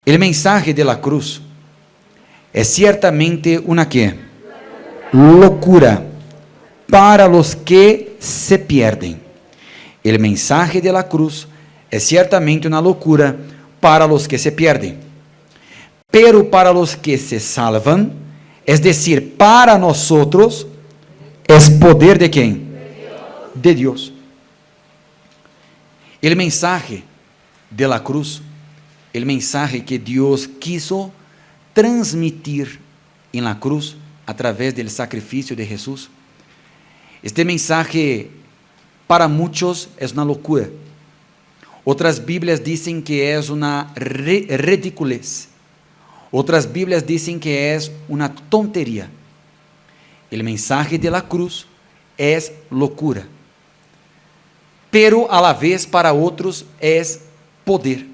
El mensaje de la cruz es ciertamente una ¿qué? Locura para los que se pierden. El mensaje de la cruz es ciertamente una locura para los que se pierden. Pero para los que se salvan, es decir, para nosotros, es poder de ¿quién? De Dios. El mensaje de la cruz, el mensaje que Dios quiso transmitir en la cruz a través del sacrificio de Jesús. Este mensaje para muchos es una locura. Otras Biblias dicen que es una ridiculez. Otras Biblias dicen que es una tontería. El mensaje de la cruz es locura. Pero a la vez para otros es poder.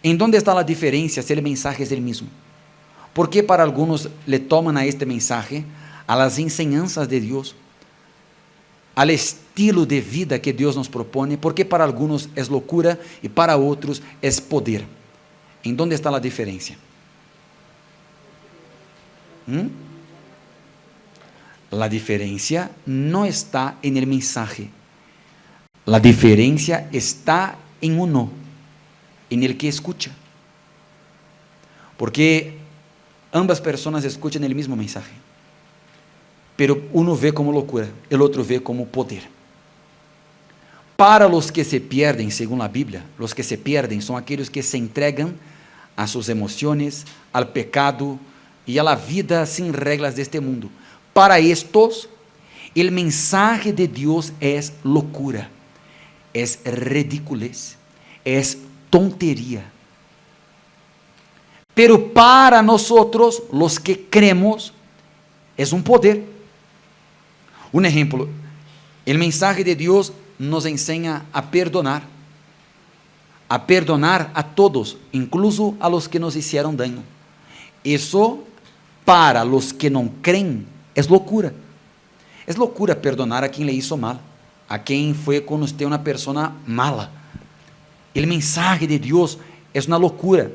¿En dónde está la diferencia si el mensaje es el mismo? ¿Por qué para algunos le toman a este mensaje, a las enseñanzas de Dios, al estilo de vida que Dios nos propone? ¿Por qué para algunos es locura y para otros es poder? ¿En dónde está la diferencia? La diferencia no está en el mensaje. La diferencia está en uno, en el que escucha. Porque ambas personas escuchan el mismo mensaje, pero uno ve como locura, el otro ve como poder. Para los que se pierden, según la Biblia, los que se pierden son aquellos que se entregan a sus emociones, al pecado y a la vida sin reglas de este mundo. Para estos, el mensaje de Dios es locura, es ridiculez, es tontería. Pero para nosotros, los que creemos, es un poder. Un ejemplo, el mensaje de Dios nos enseña a perdonar a todos, incluso a los que nos hicieron daño. Eso, para los que no creen, es locura. Es locura perdonar a quien le hizo mal, a quien fue con usted una persona mala. El mensaje de Dios es una locura,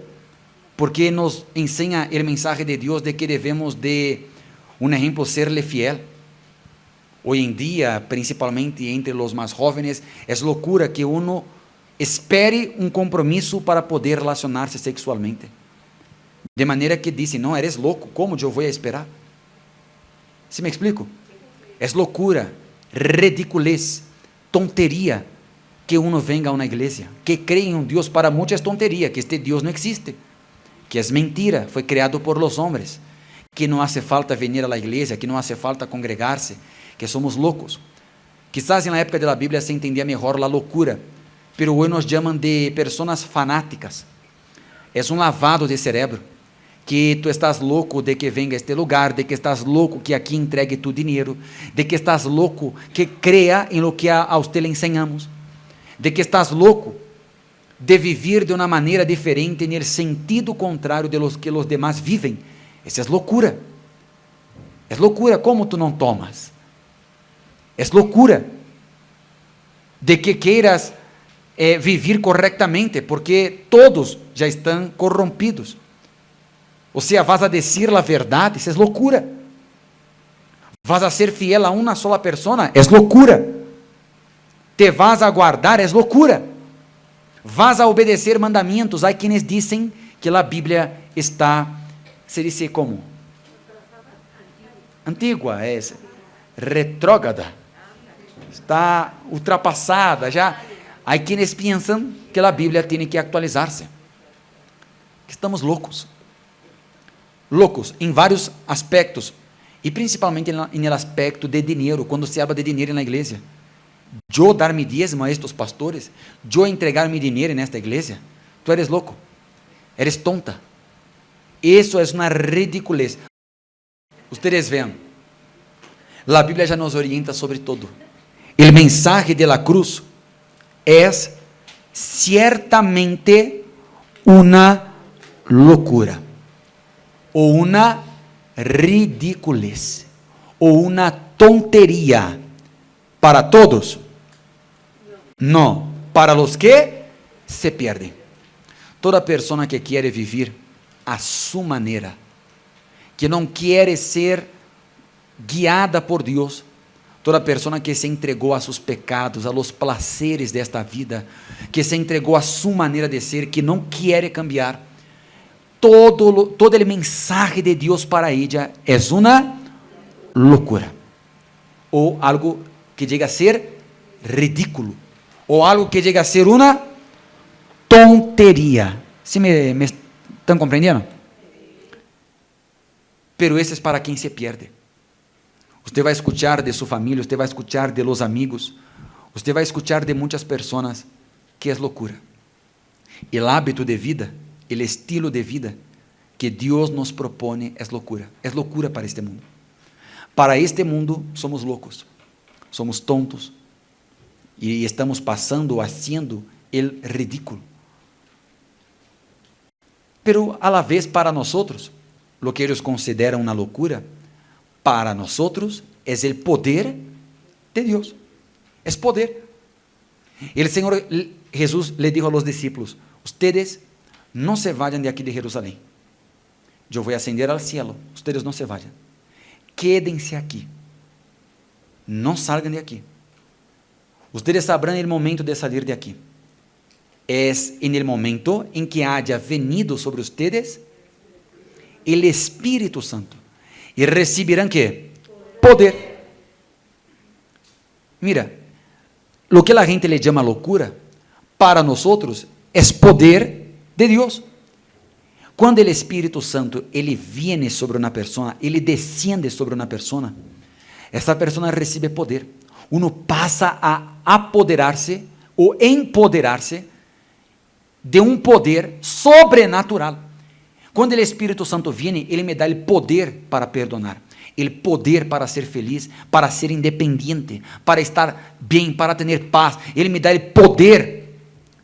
porque nos enseña el mensaje de Dios de que debemos de, un ejemplo, serle fiel. Hoy en día, principalmente entre los más jóvenes, es locura que uno espere un compromiso para poder relacionarse sexualmente. De manera que dicen, no, eres loco, ¿cómo yo voy a esperar? ¿Sí me explico? Es locura, ridiculez, tontería que uno venga a una iglesia, que cree en un Dios. Para muchos es tontería, que este Dios no existe, que es mentira, fue creado por los hombres, que no hace falta venir a la iglesia, que no hace falta congregarse, que somos locos. Quizás en la época de la Biblia se entendía mejor la locura, pero hoy nos llaman de personas fanáticas. Es un lavado de cerebro, que tú estás loco de que venga a este lugar, de que estás loco que aquí entregue tu dinero, de que estás loco que crea en lo que a usted le enseñamos, de que estás loco de vivir de una manera diferente en el sentido contrario de los que los demás viven. Esa es locura. Es locura. ¿Cómo tú no tomas? Es locura de que quieras vivir correctamente, porque todos ya están corrompidos. O sea, vas a decir la verdad, eso es locura. Vas a ser fiel a una sola persona, es locura. Te vas a guardar, es locura. Vas a obedecer mandamientos. Hay quienes dicen que la Biblia está, se dice como antigua, es retrógrada, está ultrapassada já. Há quienes piensan que a Bíblia tem que atualizar-se. Estamos loucos em vários aspectos, e principalmente no aspecto de dinheiro. Quando se habla de dinheiro na igreja, eu dar mi diezmo a estes pastores, eu entregar mi dinheiro nesta igreja, tu eres louco, eres tonta. Isso é uma ridiculez. Ustedes vean, a Bíblia já nos orienta sobre todo. O mensaje de la cruz es ciertamente una locura, o una ridiculez, o una tontería para todos. No, para los que se pierden. Toda persona que quiere vivir a su manera, que não quiere ser guiada por Deus, toda persona que se entregou a sus pecados, a los placeres desta vida, que se entregou a su maneira de ser, que não quiere cambiar, todo o mensaje de Deus para ella é uma loucura, ou algo que chega a ser ridículo, ou algo que chega a ser uma tonteria. ¿Sí me estão compreendendo? Pero esse é para quem se pierde. Você vai escuchar de sua família, você vai escuchar de los amigos, você vai escuchar de muitas pessoas que é loucura. O hábito de vida, o estilo de vida que Deus nos propõe é loucura para este mundo. Para este mundo somos loucos, somos tontos e estamos passando, haciendo el ridículo. Pero a la vez para nosotros, lo que ellos consideran una locura, para nosotros es el poder de Dios, es poder. El Señor Jesús le dijo a los discípulos: ustedes no se vayan de aquí de Jerusalén, yo voy a ascender al cielo, ustedes no se vayan, quédense aquí, no salgan de aquí, ustedes sabrán el momento de salir de aquí. Es en el momento en que haya venido sobre ustedes el Espíritu Santo y recibirán ¿qué? Poder. Mira, lo que la gente le llama locura, para nosotros es poder de Dios. Cuando el Espíritu Santo ele viene sobre una persona, ele desciende sobre una persona, esa persona recibe poder. Uno pasa a apoderarse o empoderarse de um poder sobrenatural. Quando o Espírito Santo vem, ele me dá o poder para perdonar, o poder para ser feliz, para ser independente, para estar bem, para ter paz. Ele me dá o poder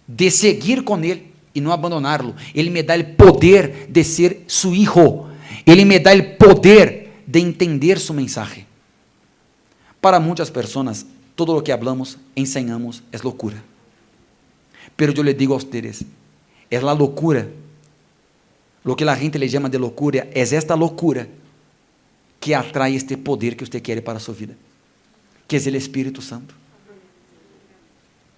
de seguir com ele e não abandoná-lo. Ele me dá o poder de ser su hijo. Ele me dá o poder de entender su mensaje. Para muitas pessoas, todo o que hablamos, ensinamos, é loucura. Pero yo les digo a ustedes, es la locura, lo que la gente le llama de locura, es esta locura que atrae este poder que usted quiere para su vida, que es el Espíritu Santo.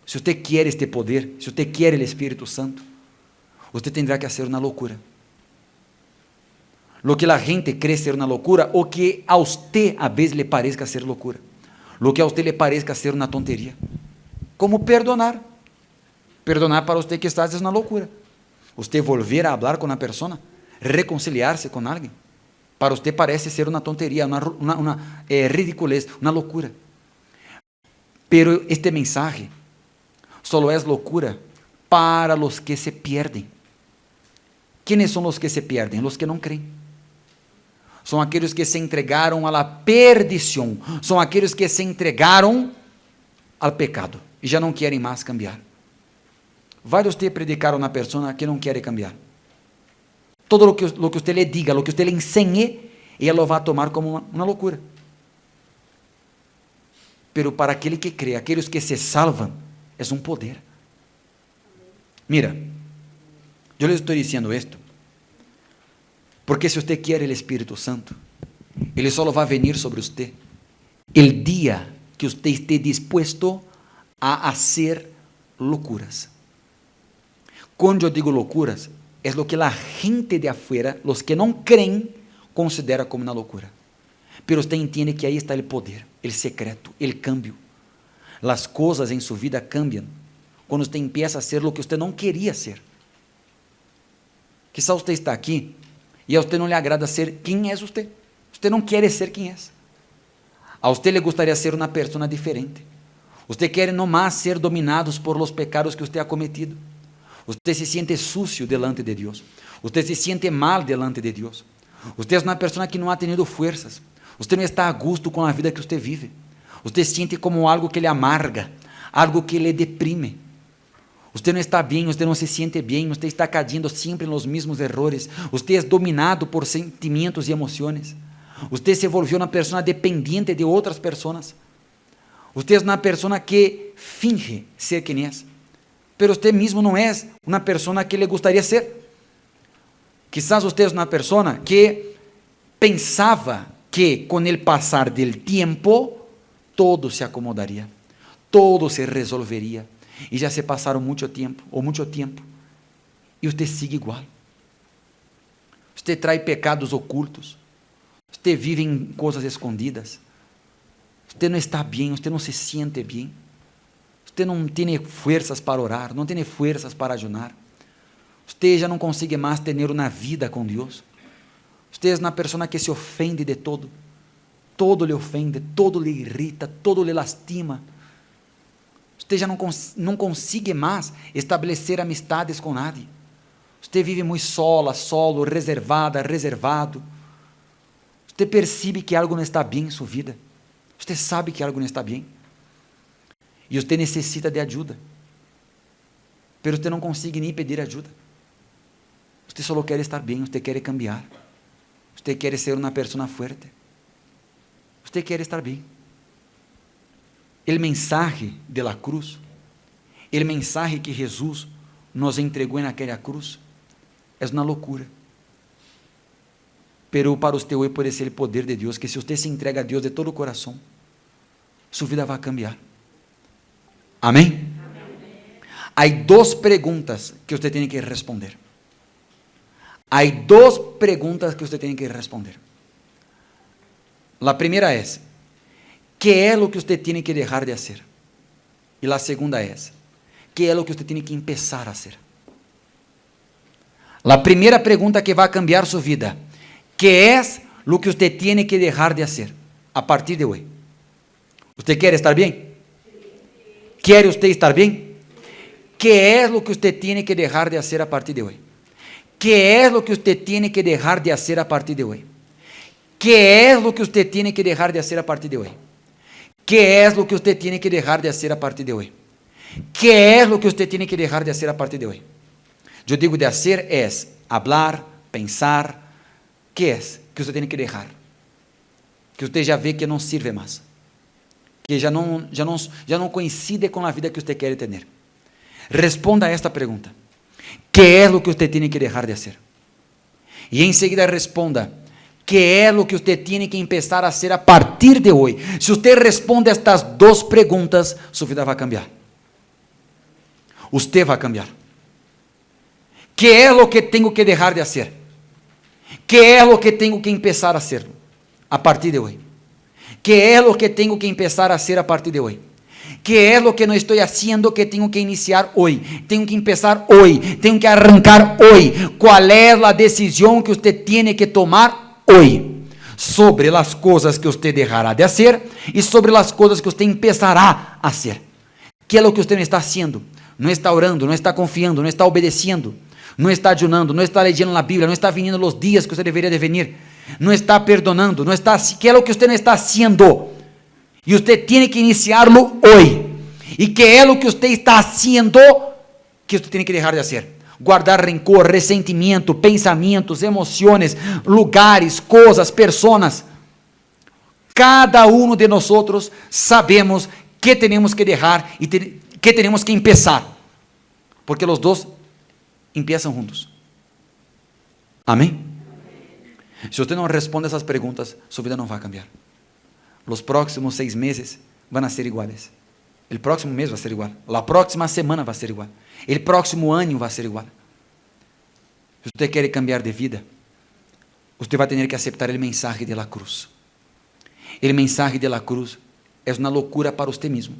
Si usted quiere este poder, si usted quiere el Espíritu Santo, usted tendrá que hacer una locura. Lo que la gente cree ser una locura, o que a usted a veces le parezca ser locura, lo que a usted le parezca ser una tontería, como perdonar. Perdonar para usted que está es una locura. Usted volver a hablar con una persona, reconciliarse con alguien, para usted parece ser una tontería, una ridiculez, una locura. Pero este mensaje solo es locura para los que se pierden. ¿Quiénes son los que se pierden? Los que no creen. Son aquellos que se entregaron a la perdición. Son aquellos que se entregaron al pecado y ya no quieren más cambiar. Vai você predicar a uma pessoa que não quer cambiar. Todo lo que usted le diga, lo que usted le enseñe, ela lo vai tomar como uma loucura. Pero para aquele que crê, aqueles que se salvam, é um poder. Mira, eu lhe estou dizendo isto, porque se você quer o Espírito Santo, ele só vai vir sobre você el dia que você esteja disposto a fazer loucuras. Quando eu digo loucuras, é o que a gente de afuera, os que não creem, considera como uma loucura. Pero você entende que aí está o poder, o secreto, o cambio. As coisas em sua vida cambiam quando você empieza a ser o que você não queria ser. Quizá você está aqui e a você não lhe agrada ser quem é você. Você não quer ser quem é. A você lhe gostaria ser uma pessoa diferente. Você quer não mais ser dominados por los pecados que você ha cometido. Você se siente sucio delante de Deus. Você se siente mal delante de Deus. Você é uma pessoa que não ha tenido fuerzas. Você não está a gusto com a vida que você vive. Você siente como algo que lhe amarga, algo que lhe deprime. Você não está bem, você não se siente bem, você está cayendo sempre nos mesmos errores. Você é dominado por sentimentos e emoções. Você se volvió uma pessoa dependente de outras pessoas. Você é uma pessoa que finge ser quem é. pero usted mismo no es una persona que le gustaría ser. Quizás usted es una persona que pensaba que con el pasar del tiempo todo se acomodaría, todo se resolvería, y ya se pasaron mucho tiempo, y usted sigue igual. Usted trae pecados ocultos, usted vive en cosas escondidas, usted no está bien, usted no se siente bien, usted não tem forças para orar, não tem forças para ayunar, usted já não consegue mais ter uma vida com Deus, usted é uma pessoa que se ofende de todo, todo lhe ofende, todo lhe irrita, todo lhe lastima, usted já não consegue mais estabelecer amistades com nadie, usted vive muito solo, reservado, usted percebe que algo não está bem em sua vida, usted sabe que algo não está bem, e você necessita de ajuda, mas você não consegue nem pedir ajuda, você só quer estar bem, você quer cambiar, você quer ser uma pessoa forte, você quer estar bem. O mensaje de la cruz, o mensaje que Jesus nos entregou naquela cruz, é uma loucura, pero para você hoje pode ser o poder de Deus, que se você se entrega a Deus de todo o coração, sua vida vai cambiar. Amém? Há duas perguntas que você tem que responder. Há duas perguntas que você tem que responder. A primeira é: ¿qué é o que você tem que deixar de fazer? E a segunda é: ¿qué é o que você tem que empezar a fazer? A primeira pergunta que vai cambiar sua vida: ¿qué é o que você tem que deixar de fazer a partir de hoje? ¿Você quer estar bem? ¿Quer usted estar bem? ¿Qué es lo que usted tiene que dejar de hacer a partir de hoy? ¿Qué es lo que usted tiene que dejar de hacer a partir de hoy? ¿Qué es lo que usted tiene que dejar de hacer a partir de hoy? ¿Qué es lo que usted tiene que dejar de hacer a partir de hoy? ¿Qué es lo que usted tiene que dejar de hacer a partir de hoy? Yo digo de hacer es hablar, pensar. ¿Qué es que usted tiene que dejar? Que usted ya ve que no sirve más, que já não coincide com a vida que você quer ter. Responda a esta pergunta: ¿qué es lo que usted tiene que dejar de hacer? E em seguida responda: ¿qué es lo que usted tiene que empezar a hacer a partir de hoy? Se você responde a estas duas perguntas, sua vida vai cambiar. Usted vai cambiar. ¿Qué es lo que tengo que dejar de hacer? ¿Qué es lo que tengo que empezar a hacer a partir de hoy? ¿Qué es lo que tengo que empezar a hacer a partir de hoy? ¿Qué es lo que no estoy haciendo que tengo que iniciar hoy? Tengo que empezar hoy, tengo que arrancar hoy. ¿Cuál es la decisión que usted tiene que tomar hoy? Sobre las cosas que usted dejará de hacer y sobre las cosas que usted empezará a hacer. ¿Qué es lo que usted no está haciendo? No está orando, no está confiando, no está obedeciendo, no está ayunando, no está leyendo la Biblia, no está viniendo los días que usted debería de venir. No está perdonando, no está, ¿qué es lo que usted no está haciendo? Y usted tiene que iniciarlo hoy. ¿Y qué es lo que usted está haciendo que usted tiene que dejar de hacer? Guardar rencor, resentimiento, pensamientos, emociones, lugares, cosas, personas. Cada uno de nosotros sabemos qué tenemos que dejar y qué tenemos que empezar, porque los dos empiezan juntos. Amén. Se você não responde essas perguntas, sua vida não vai cambiar. Os próximos 6 meses vão ser iguais. O próximo mês vai ser igual. A próxima semana vai ser igual. O próximo ano vai ser igual. Se você quer cambiar de vida, você vai ter que aceitar o mensaje de la cruz. O mensaje de la cruz é uma loucura para você mesmo,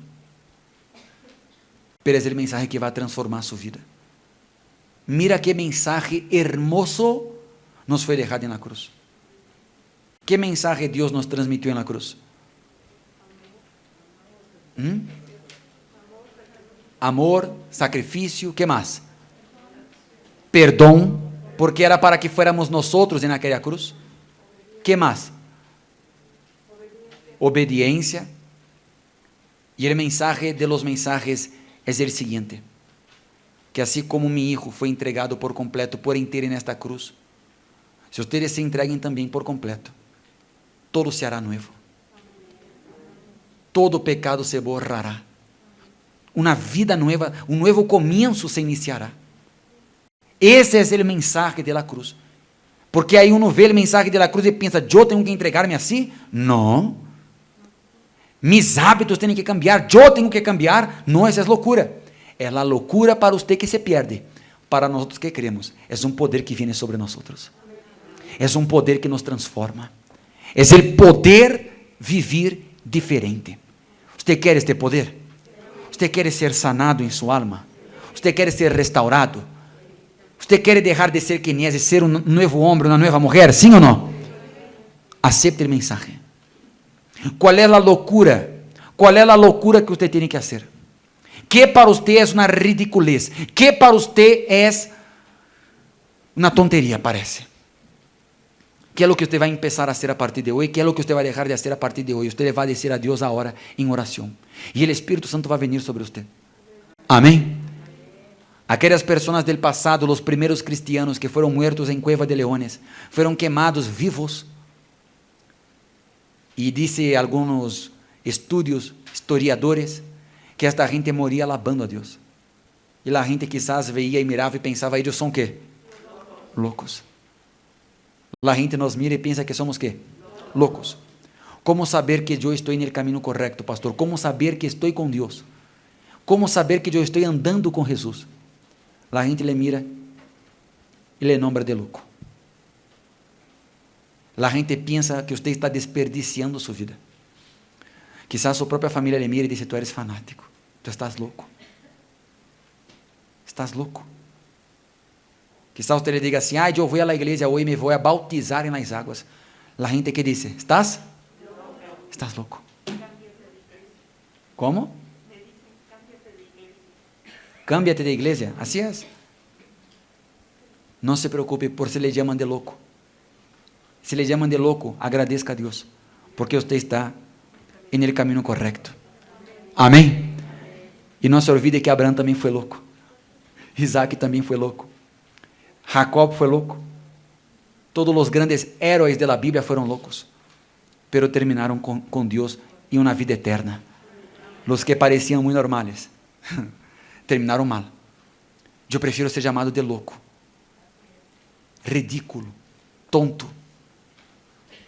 mas é o mensaje que vai transformar sua vida. Mira que mensaje hermoso nos foi deixado na cruz. Que mensaje Deus nos transmitiu na cruz? Amor, sacrifício, que mais? Perdão, porque era para que fuéramos nós naquela cruz. Que mais? Obediência. E o mensaje de los mensajes é o seguinte: que assim como mi hijo foi entregado por completo, por inteiro nesta cruz, se ustedes se entreguen também por completo, todo se hará nuevo. Todo pecado se borrará. Una vida nueva, un nuevo comienzo se iniciará. Ese es el mensaje de la cruz. Porque aí uno vê o mensaje de la cruz e pensa, eu tenho que entregar-me assim? Não. Mis hábitos têm que cambiar, eu tenho que cambiar. Não, essa é loucura. É a loucura para você que se perde. Para nós que cremos, é um poder que vem sobre nós. É um poder que nos transforma. É o poder vivir diferente. Você quer este poder? Você quer ser sanado em sua alma? Você quer ser restaurado? Você quer deixar de ser quem é e ser um novo homem, uma nova mulher? Sim ou não? Acepte o mensagem. Qual é a loucura? Qual é a loucura que você tem que fazer? Que para você é uma ridiculez? Que para você é uma tonteria, parece? Que é o que você vai começar a fazer a partir de hoje? Que é o que você vai deixar de fazer a partir de hoje? Você vai dizer a Deus agora em oração. E o Espírito Santo vai vir sobre você. Amém? Aquelas pessoas do passado, os primeiros cristianos que foram muertos em cueva de leones, foram queimados vivos. E dice alguns estudios, historiadores, que esta gente moria alabando a Deus. E a gente quizás veia e mirava e pensava, eles são quê? Loucos. A gente nos mira e pensa que somos quê? Loucos. Como saber que eu estou no caminho correto, pastor? Como saber que estou com Deus? Como saber que eu estou andando com Jesus? A gente le mira e le nombra de louco. A gente pensa que você está desperdiciando sua vida. Quizás sua própria família le mira e diz, tu eres fanático, tu estás louco. Estás louco. Quizás você le diga assim, eu vou à igreja hoje e me vou a bautizar em las águas. A gente que diz, estás? Estás louco. Como? Cámbiate de igreja. Assim é. Não se preocupe por se lhe chamam de louco. Se lhe chamam de louco, agradeça a Deus, porque você está no caminho correto. Amém? E não se olvide que Abraão também foi louco. Isaac também foi louco. Jacob foi louco. Todos os grandes heróis da Bíblia foram loucos, pero terminaram com Deus em uma vida eterna. Os que pareciam muito normais terminaram mal. Eu prefiro ser chamado de louco, ridículo, tonto,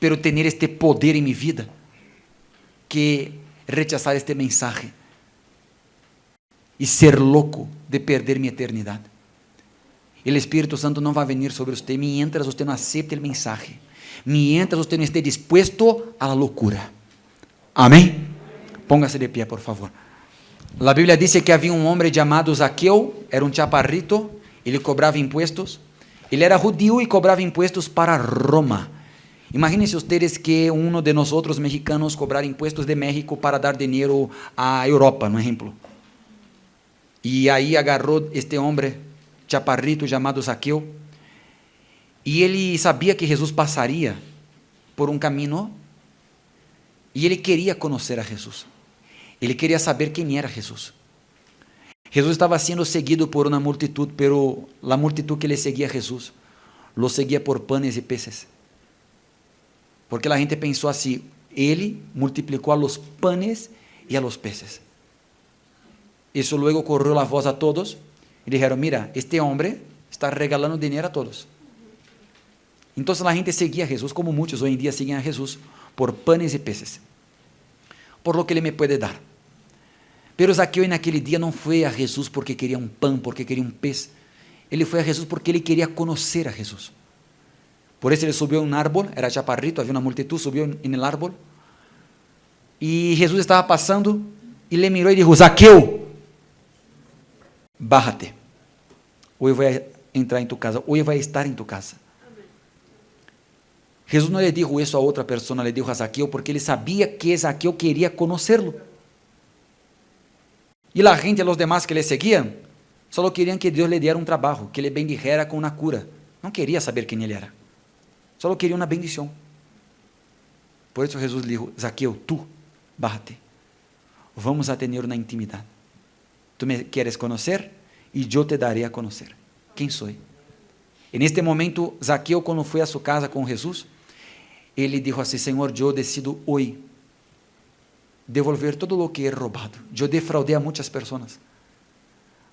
pero ter este poder em minha vida, que rechazar este mensagem e ser louco de perder minha eternidade. O Espírito Santo não vai vir sobre você mientras você não acepte o mensagem, mientras você não esteja disposto à loucura. Amém? Póngase de pé, por favor. A Bíblia diz que havia um homem chamado Zaqueu, era um chaparrito, ele cobrava impostos, ele era judío e cobrava impostos para Roma. Imagínense ustedes que uno de nós mexicanos cobrar impostos de México para dar dinheiro à Europa, no exemplo. E aí agarrou este homem, chaparrito, chamado Zaqueu, e ele sabia que Jesus passaria por um caminho, e ele queria conhecer a Jesus. Ele queria saber quem era Jesus. Jesus estava sendo seguido por uma multitud, pero a multitud que le seguia a Jesus, lo seguia por panes e peces. Porque a gente pensou assim, ele multiplicou a los panes e a los peces. Isso luego correu a voz a todos, e disseram, mira, este homem está regalando dinheiro a todos. Então a gente seguia a Jesus, como muitos hoje em dia seguem a Jesus, por panes e peces, por lo que ele me pode dar. Pero Zaqueu naquele dia não foi a Jesus porque queria um pão, porque queria um pez. Ele foi a Jesus porque ele queria conhecer a Jesus. Por isso ele subiu em um árbol, era chaparrito, havia uma multitud, subiu no árbol. E Jesus estava passando e le mirou e disse, Zaqueu, bájate. Hoje vou entrar em tu casa, hoje vai estar em tu casa. Jesus não lhe disse isso a outra pessoa, lhe disse a Zaqueu, porque ele sabia que Zaqueu queria conhecê-lo. E a gente, os demais que le seguiam, só queriam que Deus lhe diera um trabalho, que ele bendijera com uma cura. Não queria saber quem ele era. Só queria uma bendição. Por isso Jesus lhe disse, Zaqueu, tu, bájate. Vamos a ter uma intimidade. Tu me queres conhecer e eu te darei a conhecer. Quem sou? E neste momento, Zaqueu, quando foi a sua casa com Jesus, ele disse assim, Senhor, eu decido hoje devolver todo lo que he robado. Yo defraudé a muchas personas.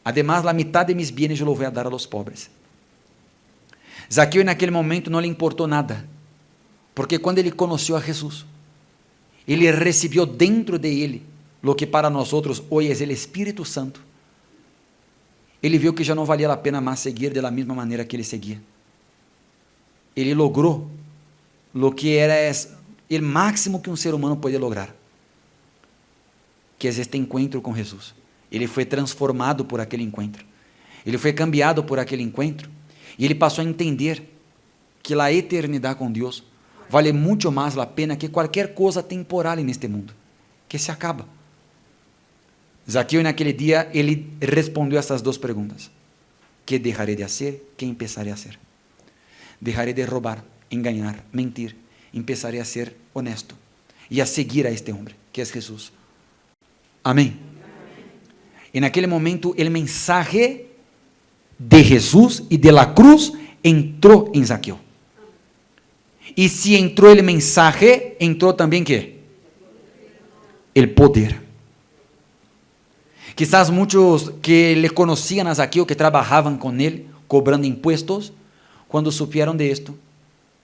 Además, la mitad de mis bienes yo lo voy a dar a los pobres. Zaqueo en aquel momento no le importó nada, porque cuando él conoció a Jesús, él recibió dentro de él lo que para nosotros hoy es el Espíritu Santo. Ele viu que já não valia a pena mais seguir de la misma maneira que ele seguia. Ele logrou lo que era o máximo que um ser humano pode lograr, que é este encontro com Jesus. Ele foi transformado por aquele encontro. Ele foi cambiado por aquele encontro. E ele passou a entender que a eternidade com Deus vale muito mais a pena que qualquer coisa temporal neste mundo, que se acaba. Zaqueu, naquele dia, ele respondeu essas duas perguntas: que deixarei de fazer, que empezarei a fazer? Deixarei de roubar, enganar, mentir, empezarei a ser honesto e a seguir a este homem, que é Jesus. Amém. E naquele momento, o mensaje de Jesus e de la cruz entrou em Zaqueu. E se entrou o mensaje, entrou também ¿qué? O poder. Quizás muchos que le conocían a Zaqueo, que trabajaban con él, cobrando impuestos, cuando supieron de esto,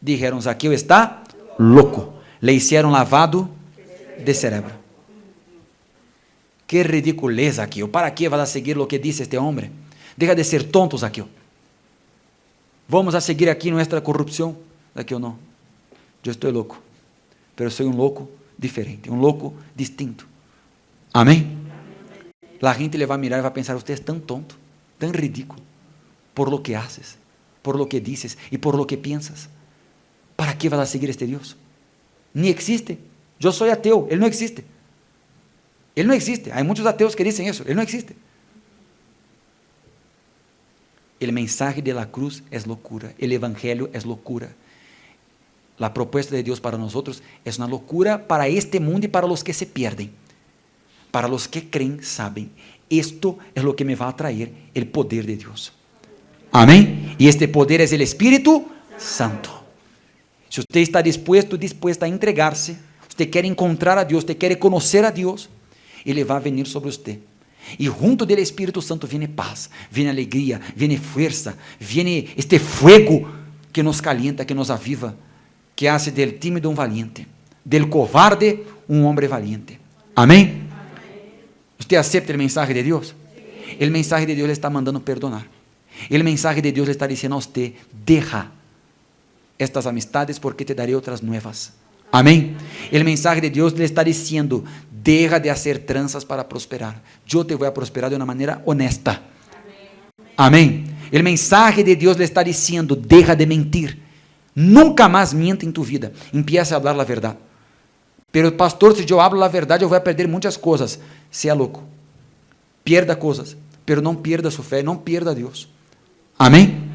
dijeron: Zaqueo está loco. Le hicieron lavado de cerebro. Qué ridiculez, Zaqueo. ¿Para qué vas a seguir lo que dice este hombre? Deja de ser tonto, Zaqueo. Vamos a seguir aquí nuestra corrupción. Zaqueo, no. Yo estoy loco, pero soy un loco diferente, un loco distinto. Amén. La gente le va a mirar y va a pensar: usted es tan tonto, tan ridículo, por lo que haces, por lo que dices y por lo que piensas. ¿Para qué vas a seguir este Dios? Ni existe. Yo soy ateo, Él no existe. Él no existe. Hay muchos ateos que dicen eso, Él no existe. El mensaje de la cruz es locura, el evangelio es locura. La propuesta de Dios para nosotros es una locura para este mundo y para los que se pierden. Para los que creen, saben, esto es lo que me va a traer el poder de Dios. Amén. Y este poder es el Espíritu Santo. Si usted está dispuesta a entregarse, usted quiere encontrar a Dios, usted quiere conocer a Dios, Ele va a venir sobre usted. Y junto del Espíritu Santo viene paz, viene alegría, viene fuerza, viene este fuego que nos calienta, que nos aviva, que hace del tímido un valiente, del cobarde un hombre valiente. Amén. ¿Usted acepta el mensaje de Dios? El mensaje de Dios le está mandando perdonar. El mensaje de Dios le está diciendo a usted: deja estas amistades porque te daré otras nuevas. Amén. El mensaje de Dios le está diciendo: deja de hacer tranzas para prosperar. Yo te voy a prosperar de una manera honesta. Amén. El mensaje de Dios le está diciendo: deja de mentir. Nunca más miente en tu vida. Empieza a hablar la verdad. Pero pastor, si yo hablo la verdad, yo voy a perder muchas cosas. Sea loco. Pierda cosas, pero no pierda su fe, no pierda a Dios. Amén.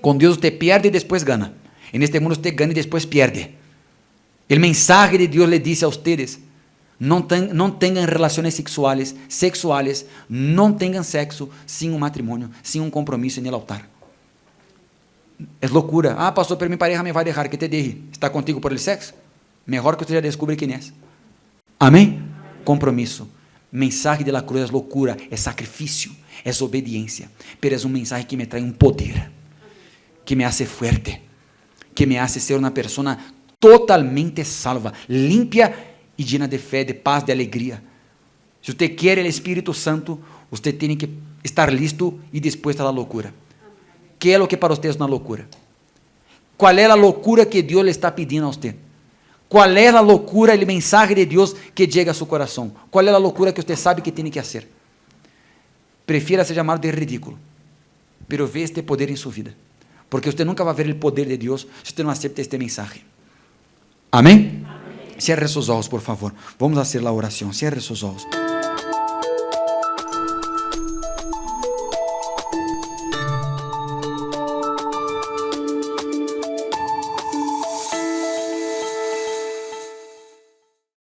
Con Dios usted pierde y después gana. En este mundo usted gana y después pierde. El mensaje de Dios le dice a ustedes: no tengan relaciones sexuales, no tengan sexo sin un matrimonio, sin un compromiso en el altar. Es locura. Ah, pastor, pero mi pareja me va a dejar. Que te deje. ¿Está contigo por el sexo? Mejor que usted ya descubre quién es. Amén. Compromiso. Mensaje de la cruz es locura, es sacrificio, es obediencia, pero es un mensaje que me trae un poder, que me hace fuerte, que me hace ser una persona totalmente salva, limpia y llena de fe, de paz, de alegría. Si usted quiere el Espíritu Santo, usted tiene que estar listo y dispuesto a la locura. ¿Qué es lo que para usted es una locura? ¿Cuál es la locura que Dios le está pidiendo a usted? ¿Cuál es la locura, el mensaje de Dios que llega a su corazón? ¿Cuál es la locura que usted sabe que tiene que hacer? Prefiera ser llamado de ridículo, pero ve este poder en su vida, porque usted nunca va a ver el poder de Dios si usted no acepta este mensaje. Amén. Cierre sus ojos, por favor. Vamos a hacer la oración. Cierre sus ojos.